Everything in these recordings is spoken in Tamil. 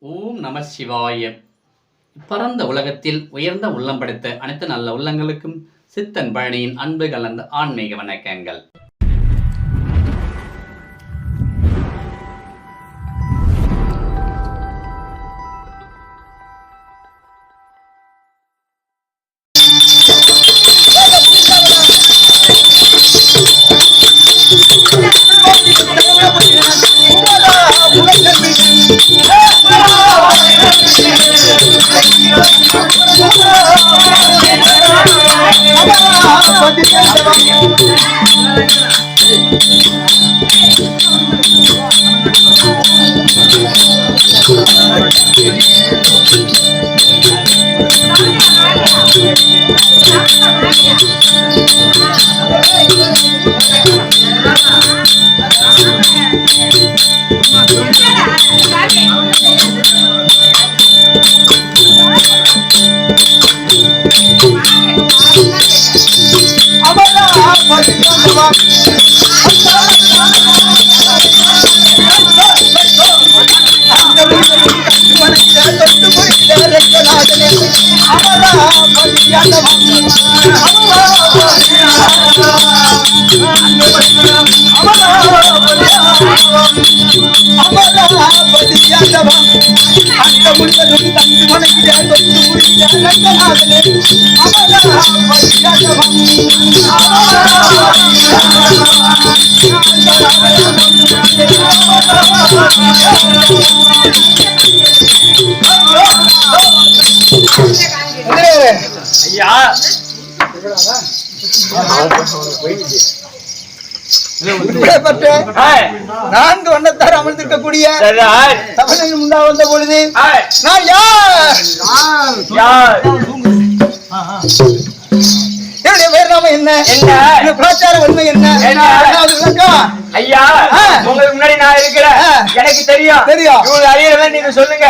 ஓம் நம சிவாய. பரந்த உலகத்தில் உயர்ந்த உள்ளம் படைத்த அனைத்து நல்ல உள்ளங்களுக்கும் சித்தன் பழனியின் அன்பு கலந்த ஆன்மீக வணக்கங்கள். நான்கு வண்ணத்தார் அமர்ந்திருக்கக்கூடிய தமிழில் முன்னா வந்த பொழுது நான் யார் என்னுடைய பேர் நாம என்ன பிரச்சார உண்மை என்ன ஐயா? உங்களுக்கு முன்னாடி நான் இருக்கிறேன், எனக்கு தெரியும் தெரியும். அறியறத நீங்க சொல்லுங்க.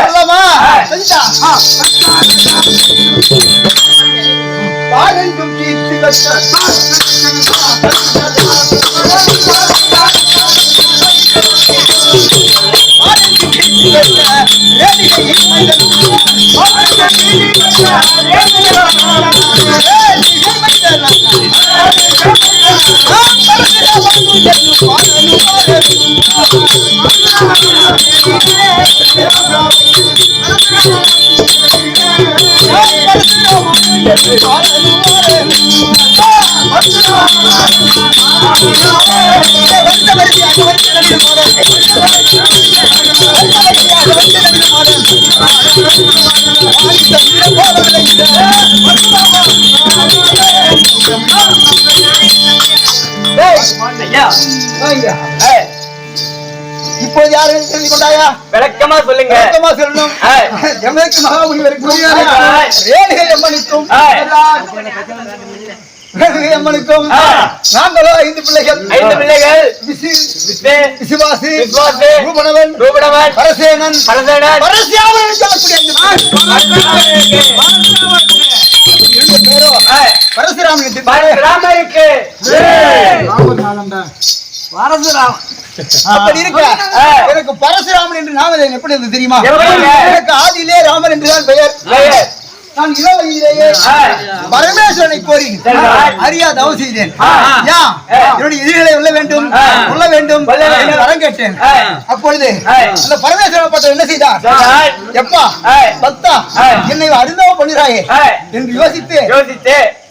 இப்போது யாரு தெரிந்து கொண்டாயா? விளக்கமா சொல்லுங்க. விளக்கமா சொல்லணும். எமக்கு மகாமுனிவருக்கும் ரேணுகை அம்மனுக்கும் அம்மனுக்கும் நாங்களோ 5 பிள்ளைகள். 5 பிள்ளைகள். விசுவாசி, ரூபணவன், பரசேனன், பரசியாமன் பரசுராமனுக்கு அப்படி இருக்க எனக்கு பரசுராமன் என்று நாமதேவன் எப்படி இருந்தது தெரியுமா? எனக்கு ஆதியிலே ராமன் என்றுதான் பெயர். நான் இள வயதிலேயே பரமேஸ்வரனை கோரி அறியா தவம் செய்தேன். என்னுடைய எதிரிகளை வெல்ல வேண்டும், கொல்ல வேண்டும் என்று வரம் கேட்டேன். அப்பொழுது அந்த பரமேஸ்வரன் என்ன செய்தார்? எப்பா பக்தா என்னை அருந்தவம் பண்ணுகிறாயே என்று யோசித்து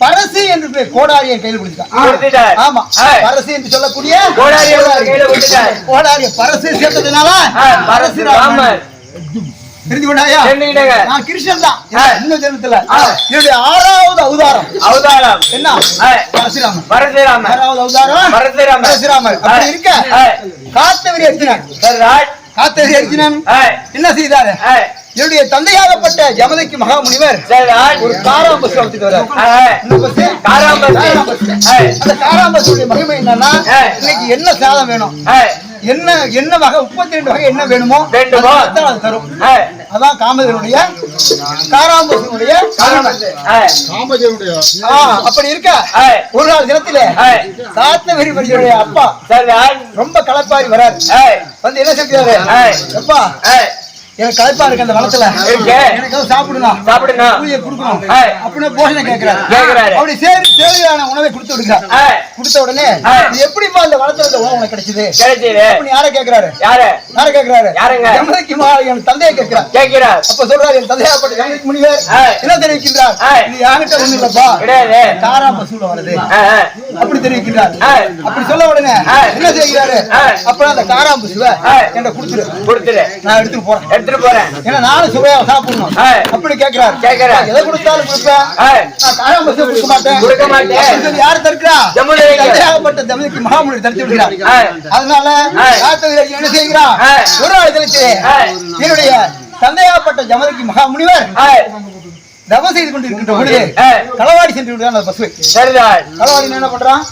பரசு என்று கோடாரியை கையில் கொடுத்தார். ஆமா, பரசு என்று சொல்லக்கூடிய கோடாரிய பரசு சேர்த்ததுனால பரசுராமன் தெரிந்து கொண்டாயா? நான் கிருஷ்ணன் தான். இன்னும் ஜென்மத்துல என்னுடைய 6வது அவதாரம் என்ன? பரசுராமன். 6வது அவதாரம் பரசுராமன். அப்படி இருக்க காத்தவரி அர்ஜுனன் என்ன செய்தாரு? என்னுடைய தந்தையாகப்பட்ட யமதைக்கு மகாமுனிவர் ஒரு காராம்பசு வச்சுட்டு வர்றார். அந்த காராம்பசுடைய மகிமை என்னன்னா, இன்னைக்கு என்ன சாதம் வேணும், என்ன வகை 32 வகை என்ன வேணுமோ அது தரும். அதான் காமதேவனுடைய காராம்பசுடைய அப்படி இருக்க ஒரு நாள் தினத்திலே காத்தவரி பரிசுடைய அப்பா ரொம்ப கலப்பாரி வராரு. வந்து என்ன செஞ்சாரு? அப்பா எனக்கு களைப்பா இருக்கு அந்த வளத்துல இருக்கு. எனக்கு சாப்பிடணும் பூஜை கொடுக்கணும் அப்படின்னு போஷனை கேட்கிறாரு. அப்படி தேவையான உணவை கொடுத்து விடுங்க. கொடுத்த உடனே எப்படிப்பா அந்த வளத்துல இந்த உணவு உனக்கு கிடைச்சது அப்படின்னு யாரை கேட்கிறாரு? ஜமதக்கினி மகாமுனிவர் தந்தையை கேட்கிறார். அப்ப சொல்றாரு, என் தந்தையாப்பட்ட ஜமதக்கினி முனிவர் என்ன தெரிவிக்கின்றார்? இது யார்கிட்ட ஒண்ணு இல்லப்பா, தாரா பசுல வருது அப்படி தெரிவிக்கின்றார். அப்படி சொல்ல உடனே என்ன செய்கிறாரு? அப்புறம் அந்த காராம் பசுவை என்கிட்ட கொடுத்துரு, நான் எடுத்துட்டு போறேன், ஏன்னா நானும் சுவையா சாப்பிடணும் அப்படி கேட்கிறாரு. எதை கொடுத்தாலும் கொடுப்பேன், நான் காராம் பசுவை கொடுக்க மாட்டேன். யாரு தடுக்கிறா? தந்தையாகப்பட்ட ஜமதக்கினி மகாமுனிவர் தடுத்து விடுகிறார். அதனால என்ன செய்கிறான்? ஒரு ஆளுதலுக்கு என்னுடைய தந்தையாகப்பட்ட ஜமதக்கினி மகாமுனிவர் தவம் செய்து கொண்டு இருக்கின்ற பொழுது களவாடி சென்று விடுறான் அந்த பசுவை. களவாடி என்ன பண்றான்?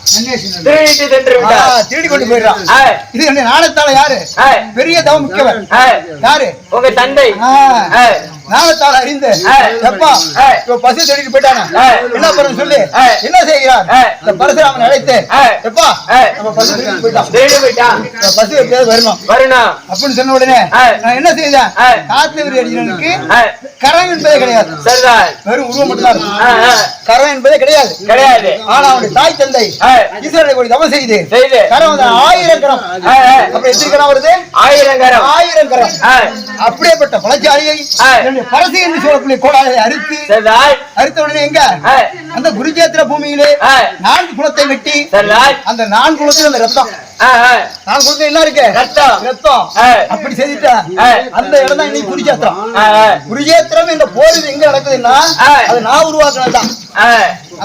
திருடி கொண்டு போயிடுறான். இது என்ன நாணத்தால யாரு? பெரிய தவம் மிக்கவர் யாரு? உங்க தந்தை. நாணத்தால அறிந்து எப்பா பசு தேடிட்டு போயிட்டான என்ன பண்ண சொல்லி என்ன செய்கிறார்? இந்த பரசுராமன் அழைத்து எப்பா நம்ம பசு தேடிட்டு போயிட்டான், பசு எப்படியாவது வரணும் அப்படின்னு சொன்ன உடனே நான் என்ன செய்தேன்? காத்தவரி அடிகளுக்கு கரம் என்பதே கிடையாது, வெறும் உருவம் மட்டும்தான். கரம் என்பதே கிடையாது. ஆனா அவனுடைய தாய் தந்தை ஈஸ்வரனை கூட தவம் செய்து கரம் 1000 கரம். அப்படி எத்தனை கரம் வருது? 1000 கரம். அப்படியேப்பட்ட பழச்சாரியை பரசி என்று சொல்லக்கூடிய கோடாலை அறுத்த உடனே எங்க அந்த குருஜேத்திர பூமியிலே 4 குலத்தை வெட்டி அந்த 4 குலத்தில் அந்த ரத்தம் 4 குலத்தில் என்ன இருக்கு? ரத்தம். அப்படி செய்துட்டா அந்த இடம் தான் இன்னைக்கு குருஜேத்திரம். குருஜேத்திரம் என்ற போர் எங்க நடக்குதுன்னா அது நான் உருவாக்குனதுதான்.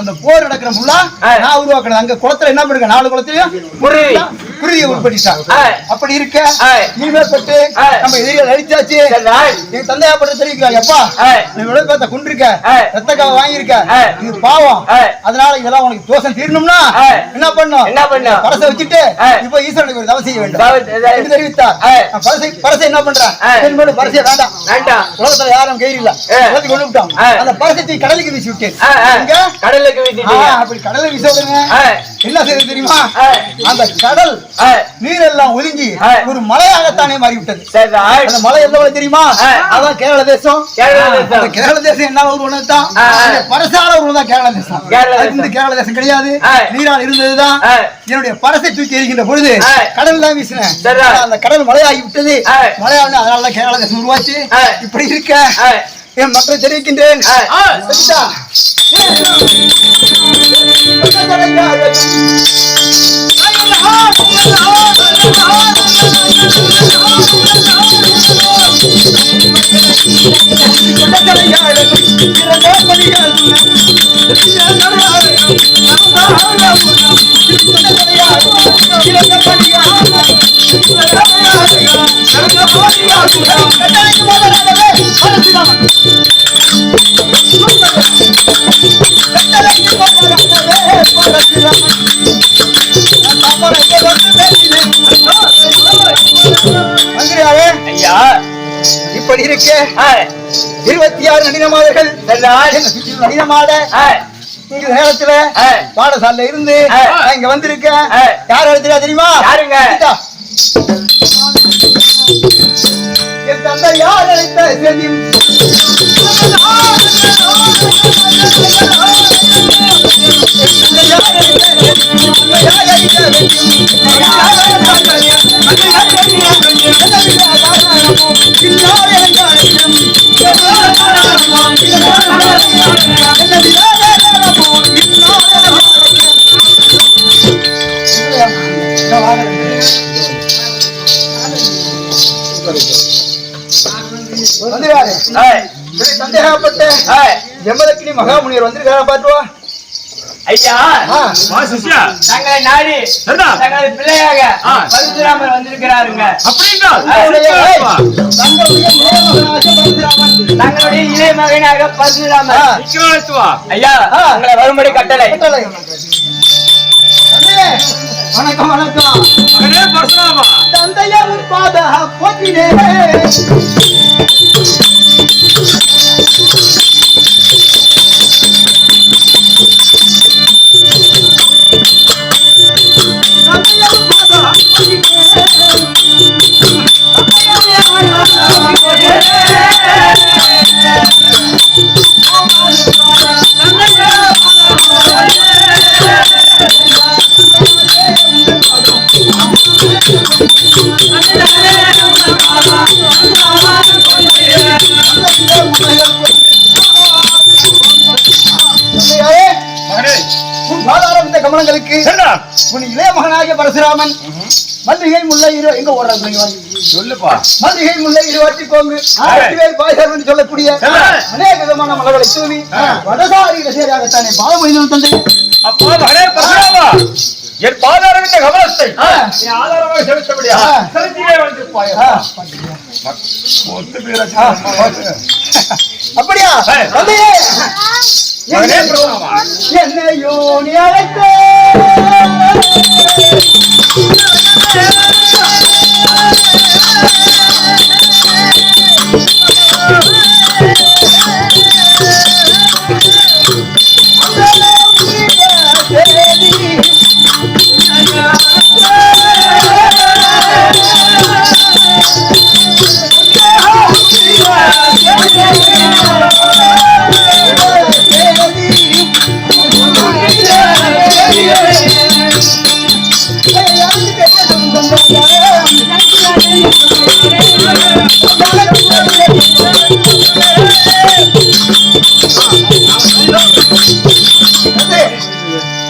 அந்த போர் நடக்கிற முல்லா நான் உருவாக்குனது. அங்க குளத்துல என்ன பண்ணுங்க? 4 குளத்திலையும் குருவியை உட்படுத்திட்டாங்க. அப்படி இருக்க இனிமேற்பட்டு நம்ம எதிரிகள் அழிச்சாச்சு. என் தந்தையாப்பட்ட தெரிவிக்கிறாங்க, எப்பா நீ விளையாட்ட கொண்டிருக்க, ரத்த காவ வாங்கியிருக்க, இது பாவம். அதனால இதெல்லாம் உனக்கு தோஷம் தீரணும்னா என்ன பண்ணும்? பரசை வச்சுட்டு இப்ப ஈஸ்வரனுக்கு ஒரு தவம் செய்ய வேண்டும் தெரிவித்தார். பரசை என்ன பண்றான்? பரசைய வேண்டாம், உலகத்துல யாரும் கயிறு இல்ல, கொண்டு விட்டோம். அந்த பரசத்தை கடலுக்கு வீசி விட்டேன். அப்படி கடலை வீச என்ன செய்ய தெரியுமா? அந்த கடல் நீரெல்லாம் ஒதுங்கி ஒரு மலையாகத்தானே மாறிவிட்டது. அந்த மலை எந்த தெரியுமா? அதான் கேரள தேசம். கேரள தேசம் என்ன ஒரு தான் பரசால ஒரு தான் கேரள தேசம். இந்த கேரள தேசம் கிடையாது, நீரால் இருந்ததுதான். என்னுடைய பரசை தூக்கி எரிகின்ற பொழுது கடல் தான் வீசினேன். அந்த கடல் மலையாகி விட்டது. மலையாள அதனால கேரள தேசம் உருவாச்சு. இப்படி இருக்க என் மக்களை தெரிவிக்கின்றேன். இப்படி இருக்க 26 நடினமாதர்கள் நடினமாத இந்த நேரத்துல பாடசாலையில இருந்து இங்க வந்திருக்க யார் எழுதுறா தெரியுமா? என் தந்தை யார் அழைத்த செய்தி சந்தேகப்பட்ட ஜமதக்கினி மகாமுனிவர் வந்திருக்காரா பாத்துவா? ஐயா தங்களை நாடி தங்களை பிள்ளையாக பரசுராமர் வந்திருக்கிறாருங்க. தங்களுடைய இளைய மகனாக பரசுராமர். ஐயா தங்களை வரும்படி கட்டளை. வணக்கம் வணக்கம். தந்தையா பாத போற்றினே. Yeah. உன் இளைய மகனாகிய பரசுராமன் மல்லிகை முல்லை எங்க ஓடுறாங்க சொல்லுப்பா. மல்லிகை முல்லை இருவாட்டி கோங்கு வெற்றிவேல் பாய்சர் என்று சொல்லக்கூடிய அநேக விதமான மலர்களை தூவி வடசாரி ரசிகராகத்தானே பாலமொழியின் தந்தை. அப்பா மகனே பரசுராமா, என் பாதாரம் இந்த கவனத்தை நீ ஆதாரமாக செலுத்தபடியா செலுத்தியே வந்திருப்பாய். அப்படியா தந்தையே, மகனே பரசுராமா, என்னையோ நீ அழைத்த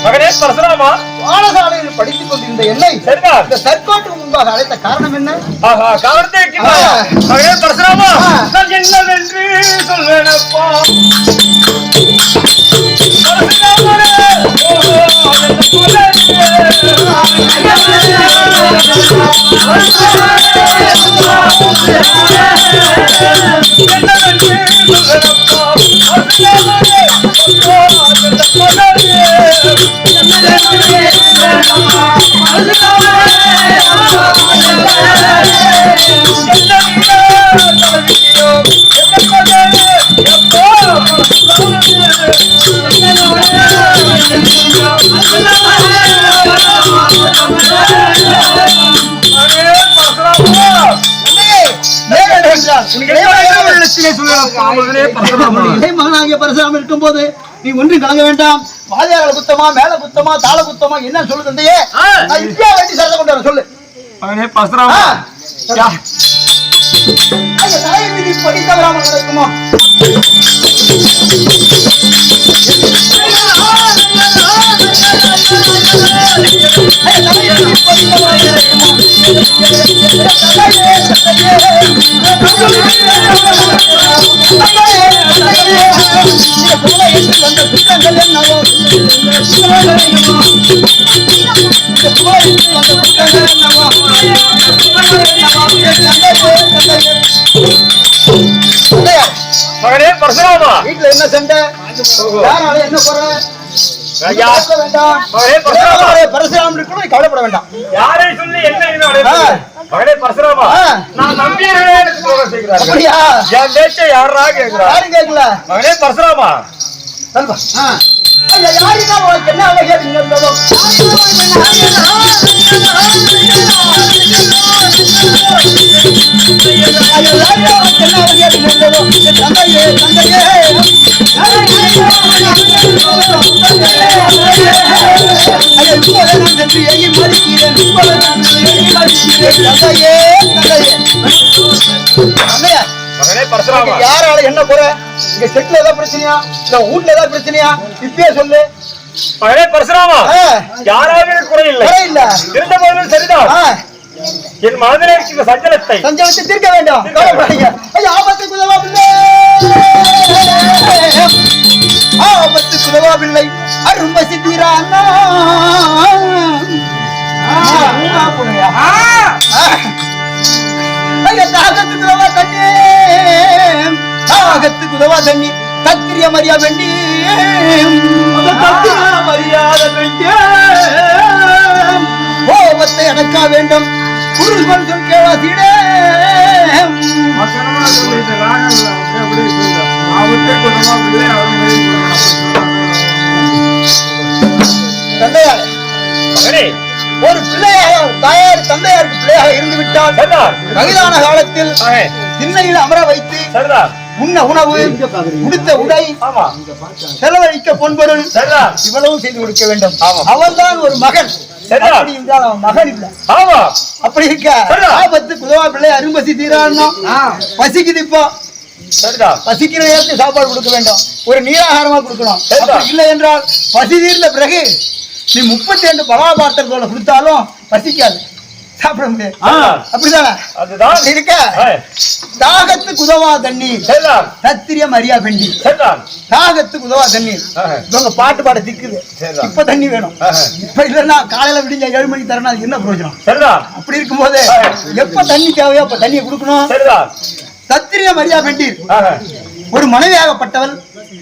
மகனே பரசுராமா, பாடசாலையில் படித்துக் கொண்டிருந்த என்னை இந்த சர்க்கோட்டுக்கு முன்பாக அழைத்த காரணம் என்ன? காரணத்தை மகனே பரசுராமா, நான் என்னவென்று சொல்வேனப்பா. மகனாகிய பரசுராமன் இருக்கும் போது நீ ஒன்றும் கலங்க வேண்டாம். வாதியார குத்தமா, மேல குத்தமா, தாள குத்தமா என்ன சொல்லு தந்தையே? நான் இப்பயா வேண்டி சரத கொண்டு வர சொல்லு. மகனே பரசுராமா, தலையில் மீது படி தவறாமல் நடக்குமா? மகனே பரசுராமா, வீட்டுல என்ன சண்டை? யாரால என்ன குறை? பரசுராமனுக்கு கவலைப்பட வேண்டாம். யாரை சொல்லி என்ன மகனே பரசுராமா, நான் நம்பியவர்களே எனக்கு துரோகம் செய்கிறார்கள். அப்படியா? என் பேச்சை யாரா கேட்கிறார்? யாரும் கேட்கல. மகனே பரசுராமா, யாருக்கா உனக்கு என்ன அவசியம் இருந்ததோ? தந்தையே தந்தையே மகனே பரசுராமா, யாரால என்ன குறை? இங்க செட்ல ஏதாவது பிரச்சனையா, இல்ல வீட்ல ஏதாவது பிரச்சனையா? இப்பயே சொல்லு. மகனே பரசுராமா, யாராவது குறை இல்லை. இருந்த போதிலும் சரிதான். என் மனதிலே இருக்கிற சஞ்சலத்தை தீர்க்க வேண்டாம். கவலைப்படாதீங்க. ஆபத்துக்கு உதவா பிள்ளை, ஆபத்துக்கு உதவா பிள்ளை அரும்ப சித்திரானா. தாகத்துக்கு உதவா தண்ணி, தாகத்துக்கு உதவா தண்ணி தத்திரிய மரியா வேண்டி, மரியாத வேண்டிய கோபத்தை அடக்கா வேண்டும். குருமன் சொல் கேளாதீடே. ஒரு பிள்ளையாக தாயார் தந்தையாருக்கு பிள்ளையாக இருந்து விட்டால் வயதான காலத்தில் திண்ணையில் அமர வைத்து உண்ண உணவு, உடுத்த உடை, செலவழிக்க பொன்பொருள் இவ்வளவு செய்து கொடுக்க வேண்டும். அவன்தான் ஒரு மகன். அவன் மகன் இல்ல. அப்படி இருக்க ஆபத்து குதவா பிள்ளை அரும்பசி தீரானோ. பசிக்குது இப்போ, பசிக்கிற நேரத்தில் சாப்பாடு கொடுக்க வேண்டும். ஒரு நீராகாரமா கொடுக்கணும். இல்லை என்றால் பசி தீர்ந்த பிறகு நீ 32 பலாபாத்திரத்தோட கொடுத்தாலும் பசிக்காது, சாப்பிட முடியாது. அப்படிதானே? அதுதான் இருக்க தாகத்துக்கு உதவா தண்ணீர் சத்திரியம் அறியா பெண்டி. தாகத்துக்கு உதவா தண்ணீர். இவங்க பாட்டு பாட திக்குது, இப்ப தண்ணி வேணும். இப்ப இல்லன்னா காலையில விடிஞ்ச 7 மணிக்கு தரணும், அதுக்கு என்ன பிரயோஜனம்? அப்படி இருக்கும்போது எப்ப தண்ணி தேவையோ அப்ப தண்ணியை கொடுக்கணும். சத்திரியம் அறியா பெண்டீர். ஒரு மனைவியாகப்பட்டவள்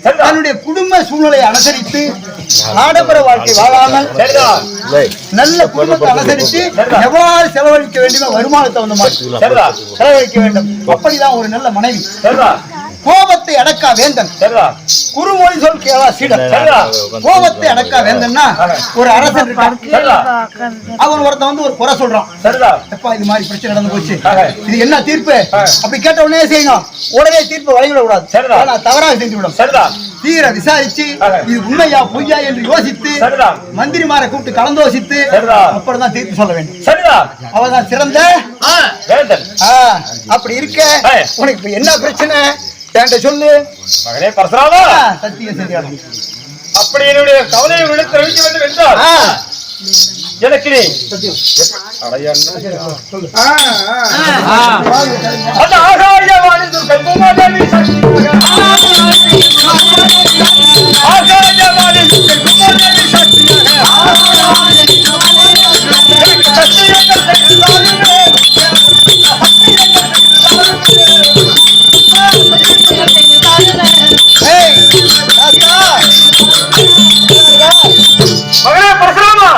தன்னுடைய குடும்ப சூழ்நிலையை அனுசரித்து ஆடம்பர வாழ்க்கை வாழாமல் நல்ல குடும்பத்தை அனுசரித்து எவ்வாறு செலவழிக்க வேண்டுமோ வருமானத்தை வந்த மாதிரி செலவழிக்க வேண்டும். அப்படிதான் ஒரு நல்ல மனைவி. கோபத்தை அடக்கா வேந்தன். குறுமொழி சொல் கேளா சீடன். கோபத்தை அடக்கா வேந்தன்னா ஒரு அரசன் இருக்கான். அவன் ஒருத்தன் வந்து ஒரு குறை சொல்றான். எப்பா இது மாதிரி பிரச்சனை நடந்து போச்சு, இது என்ன தீர்ப்பு? அப்படி கேட்ட உடனே செய்யணும், உடனே தீர்ப்பு வழங்கிவிட கூடாது, தவறாக செஞ்சுவிடும். தீர விசாரிச்சு இது உண்மையா பொய்யா என்று யோசித்து மந்திரிமாரை கூப்பிட்டு கலந்தோசித்து அப்புறம் தான் தீர்ப்பு சொல்ல வேண்டும். அவதான் சிறந்த வேந்தன். அப்படி இருக்க உனக்கு இப்ப என்ன பிரச்சனை என்கிட்ட சொல்லு மகனே பரசுராமா. சத்தியம் சரியான அப்படி என்னுடைய கவலையை விடுத்து வைக்க வேண்டும் என்றால் எனக்கு நீ அந்த ஆகாயவாணி கல்பமாதேவி சாட்சியாக ஆகாயவாணி கல்பமாதேவி மகனே பரசுராமா,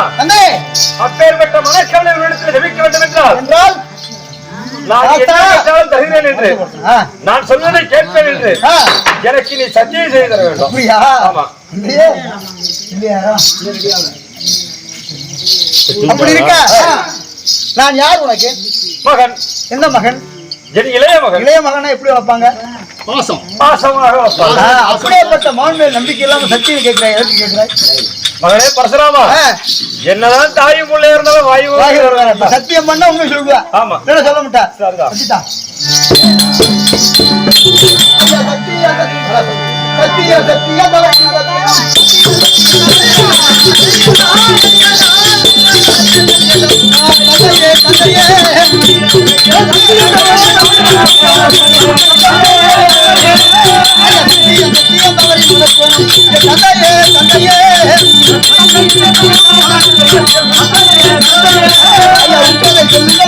அப்பேற்பட்ட மனக்கவலை இடத்தில் ஜெபிக்க வேண்டும் என்றால் நான் என்ன தருகிறேன் என்று நான் சொல்வதை கேட்பேன் என்று எனக்கு நீ சத்தியம் செய்து தர வேண்டும். அப்படியா? ஆமா. அப்படி இருக்க நான் யார் உனக்கு? மகன். எந்த மகன்? என் இளைய மகன். இளைய மகனை எப்படி வைப்பாங்க? பாசமாக வைப்பாங்க. அப்படியேப்பட்ட மகன் மேல் நம்பிக்கை இல்லாம சத்தியம் கேட்கிறாய், எதற்கு கேட்கிறாய்? மகனே பரசுராமா, என்னதான் தாயும் பிள்ளை இருந்தாலும் வாயு சத்தியம் பண்ண உண்மை சொல்லுவா. ஆமா, சொல்ல மாட்டா. சத்திய சத்திய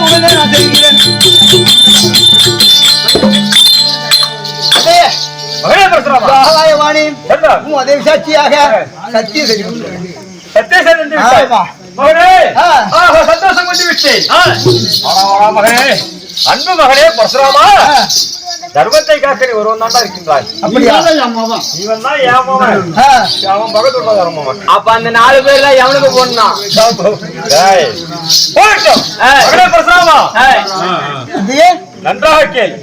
உடனே நான் தெரிகிறேன். அதே விசாட்சியாக சத்தியம் சந்தோஷம் கொண்டு விட்டேன். மகனே, அன்பு மகனே பரசுராமா, தர்மத்தை காக்க நீ ஒருவன் தான் இருக்கின்றாய். இவன் தான் ஏமாவன், அவன் பகத்துள்ள தர்மவன். அப்ப அந்த 4 பேர்ல எவனுக்கு போனா பரசுராமா நன்றாக கேள்.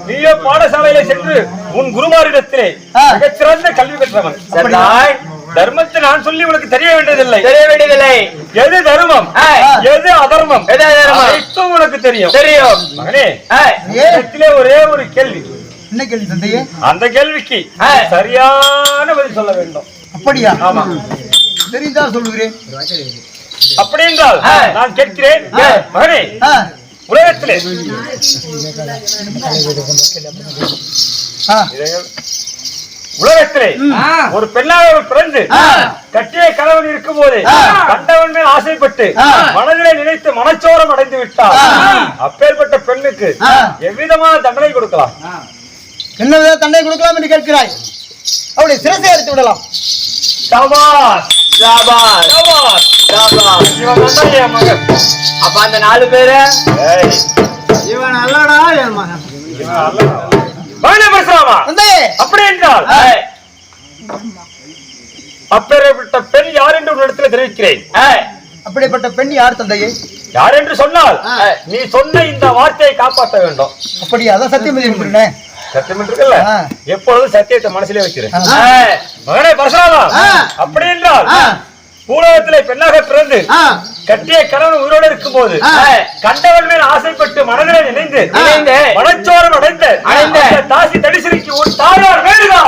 நீயோ பாடசாலையில சென்று உன் குருமாரிடத்திலே மிகச்சிறந்த கல்வி பெற்றவன். தர்மத்தை நான் சொல்லி உனக்கு தெரிய வேண்டியதில்லை. எது தர்மம் எது அதர்மம் அனைத்தும் உனக்கு தெரியும். மகனே, ஒரே ஒரு கேள்வி. என்ன கேள்வி தந்தையே? அந்த கேள்விக்கு சரியான பதில் சொல்ல வேண்டும். அப்படியா? ஆமா, தெரிந்தால் சொல்லுகிறேன். அப்படி என்றால் நான் கேட்கிறேன். மகனே, உலகத்திலே உலகத்திலே ஒரு பெண்ணாக பிறந்து கட்டிய கணவன் இருக்கும் போது கண்டவன் மேல் ஆசைப்பட்டு மனதிலே நினைத்து மனச்சோரம் அடைந்து விட்டார். அப்பேற்பட்ட பெண்ணுக்கு எவ்விதமான தண்டனை கொடுக்கலாம்? என்ன வித தண்டனை கொடுக்கலாம் என்று கேட்கிறாய்? அவளை சிரசை எடுத்து விடலாம். அப்ப அந்த 4 பேரு இவன் அல்லடா என் மகன். அப்படி என்றால் அப்பேற்பட்ட பெண் யார் என்று உன்னிடத்தில் தெரிவிக்கிறேன். அப்படிப்பட்ட பெண் யார் தந்தையே? யார் என்று சொன்னால் நீ சொன்ன இந்த வார்த்தையை காப்பாற்ற வேண்டும். அப்படியா? அதான் சத்தியம் செய்கிறேன். சத்தியம் இருக்குல்ல, எப்பொழுதும் சத்தியத்தை மனசிலே வைக்கிறேன். மகனே பரசுராமா, அப்படி என்றால் பூலோகத்திலே பெண்ணாக பிறந்து கட்டிய கணவன் உயிரோடு இருக்கும் போது கண்டவன் மேல் ஆசைப்பட்டு மனதிலே நினைந்து மனச்சோரம் அடைந்த தாசி தடிசிரிக்கு உன் தாயார் வேண்டுதா?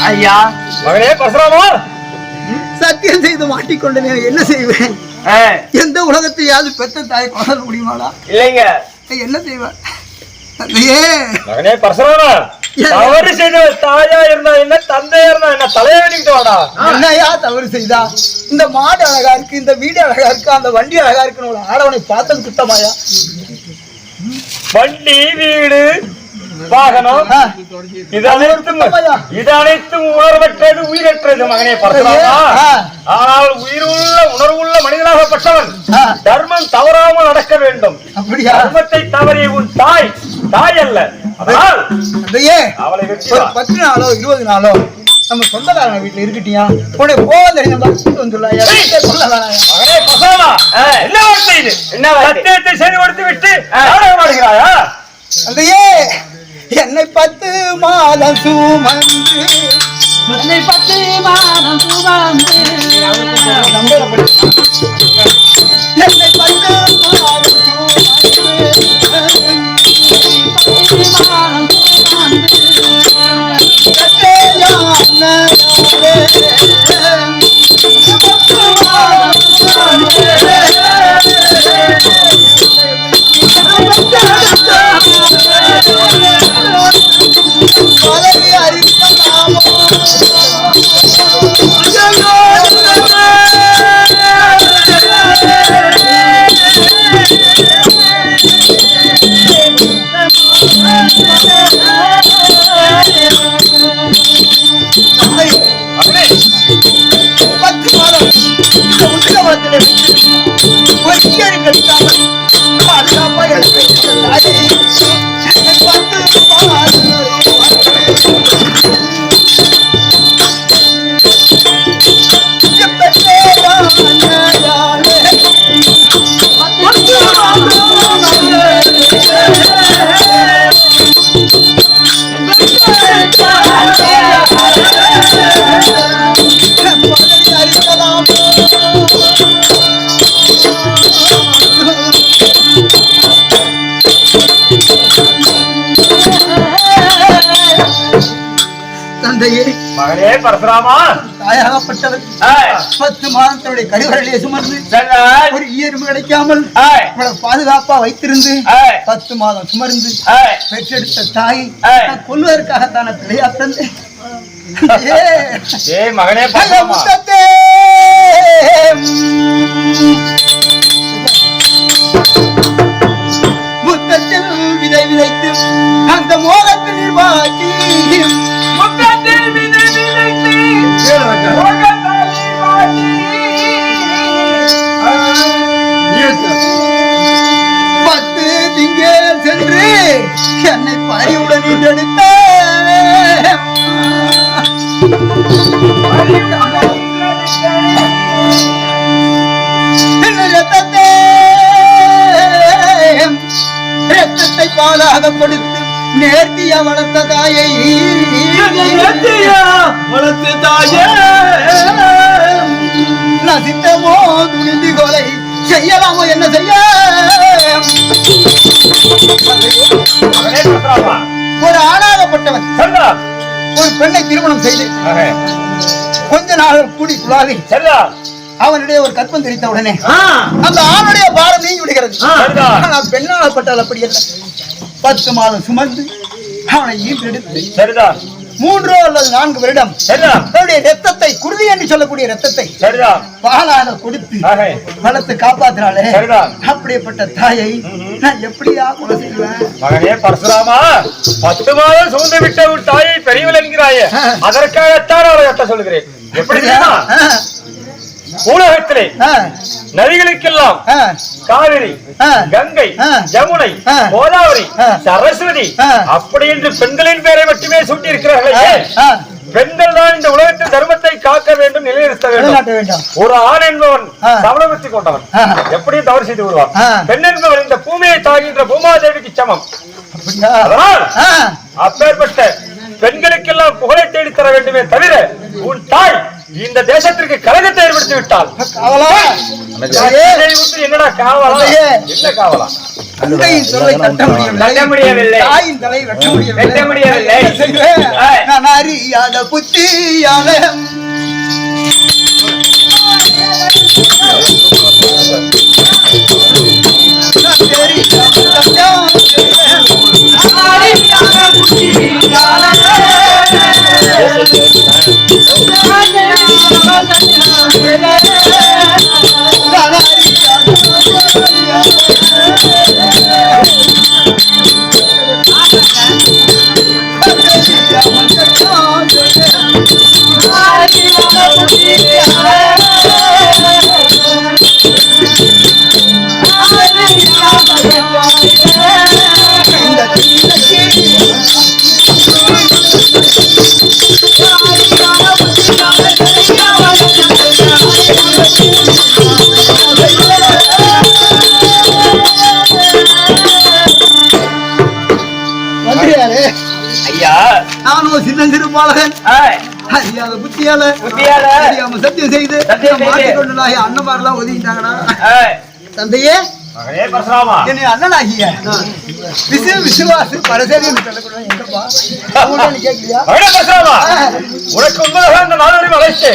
ஐயா மகனே பரசுராமா, சத்தியம் செய்து மாட்டிக்கொண்டனே, என்ன செய்வேன்? எந்த உலகத்தையாவது பெத்த தாய் கொள்ள முடியுமாடா? இல்லைங்க. என்ன செய்வேன்? மகனே பரசுராமா, தவறு செய்த தாயா இருந்தா என்ன, தந்தையா இருந்தா என்ன, தலையை வெட்டிக்கிட்டு வாடா. என்னையா தவறு செய்தா? இந்த மாடு அழகா இருக்கு, இந்த வீடு அழகா இருக்கு, அந்த வண்டி அழகா இருக்குன்னு ஆடவனை பார்த்தது குத்தமாயா? வண்டி, வீடு, வாகனம், இது அனைத்தும் உணர்வற்றது, உயிரற்றது மகனே பரசுராமா. ஆனால் உயிருள்ள உணர்வுள்ள மனிதனாகப்பட்டவன் தர்மம் தவறாமல் நடக்க வேண்டும். அப்படியா? தர்மத்தை தவறிய உன் தாய் அல்ல. அதனால் அவளை ஒரு 10 நாளோ 20 நாளோ நம்ம சொந்தக்காரங்க வீட்டுல இருக்கட்டியா, உன்னை போக தெரியும் வந்துள்ளாயா? மகனே பரசுராமா, என்ன வார்த்தை இது? என்ன சத்தியத்தை செய்து கொடுத்து விட்டு நாடகம் ஆடுகிறாயா? அதையே என்னை 10 மாதம் சுமந்து, என்னை 10 மாதம் சுமந்து, என்னை 10 மாதம் மகனே பரசுராமா, தாயாகப்பட்டவர் 10 மாதத்தினுடைய கருவறையிலே சுமந்து ஒரு ஈயரும்பு கிடைக்காமல் பாதுகாப்பா வைத்திருந்து 10 மாதம் சுமர்ந்து பெற்றெடுத்த தாய் கொல்வதற்காகத்தான பிள்ளையா தந்தேன். மகனே முத்தத்தில் விதை விதைத்து அந்த மோகத்தில் நிர்வாகி சென்று என்னை பறிவுடன் எடுத்த ரத்தத்தை பாலாக கொடுத்து நேர்த்தியா வளர்த்த தாயை நசித்தமோ துணிந்து கொலை செய்யலாமோ என்ன செய்ய அப்பேற்பட்டவன் சரிதான். ஒரு பெண்ணை திருமணம் செய்து ஆஹா. கொஞ்ச நாள் கூடி குழாவி சரிதான். அவனுடைய ஒரு கற்பம் தெரித்த உடனே ஆ, அந்த ஆணுடைய பாரம் நீங்கி விடுகிறது. சரிதான். ஆனால் பெண்ணாகப்பட்டால் அப்படி அல்ல. 10 மாதம் சுமந்து அவனை ஈன்றெடுத்து சரிதான். 3 அல்லது 4 வருடம் சரிதான். அவருடைய ரத்தத்தை குருதி என்று சொல்லக்கூடிய ரத்தத்தை சரிதான். பாலாக கொடுத்து ஆஹா. வளர்த்து காப்பாத்தினாலே சரிதான். அப்படிப்பட்ட தாயை நான் எப்படியா கொலை செய்வேன்? மகனே பரசுராமா, 10 மாதம் சூழ்ந்து விட்ட ஒரு தாயை பெரியவள் என்கிறாயே, அதற்காகத்தான் அவளை கட்ட சொல்கிறேன். எப்படி தெரியுமா? உலகத்திலே நதிகளுக்கெல்லாம் காவிரி, கங்கை, யமுனை, கோதாவரி, சரஸ்வதி அப்படி என்று பெண்களின் பெயரை மட்டுமே சூட்டி இருக்கிறார்களே. பெண்கள் தான் இந்த உலகத்தில் தர்மத்தை காக்க வேண்டும், நிலைநிறுத்த வேண்டும். ஒரு ஆண் என்பவன் சமணபுத்தி கொண்டவன் எப்படியும் தவறு செய்து விடுவான். பெண் என்பவன் இந்த பூமியை தாகின்ற பூமாதேவிக்கு சமம். அதனால் அப்பேற்பட்ட பெண்களுக்கெல்லாம் புகழை தேடி தர வேண்டுமே தவிர உன் தாய் இந்த தேசத்திற்கு கலகத்தை ஏற்படுத்தி விட்டால் என்னடா காவலா? என்ன காவலா? நான் அறியாத புத்தியால ஐயா, நானும் சின்ன சிறு பாலகன் அறியாத புத்தியால அறியாம சத்தியம் செய்து மாட்டிக்கொண்டு அண்ணமாரெல்லாம் ஒதுக்கிட்டாங்கடா. தந்தையே, மகனே பரசுராமா, என்னை அண்ணனாகிய விசுவாசு பரசேரி எங்கப்பா கேட்கலையா? மகனே பரசுராமா, உனக்கு உண்மையாக அந்த நாடகம் அழைத்து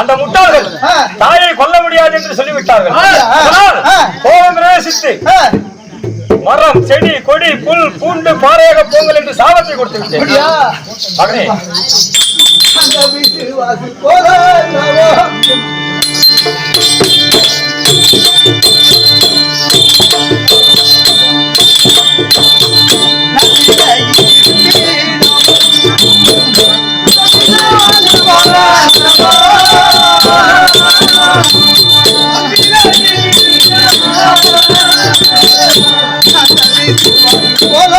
அந்த முட்டாள்கள் தாயை கொல்ல முடியாது என்று சொல்லிவிட்டார்கள். அதனால் கோபம் பிரவேசித்து மரம், செடி, கொடி, புல், பூண்டு, பாறையாக போங்கள் என்று சாபத்தை கொடுத்து விட்டேன். மகனே அந்த விசுவாசு போல What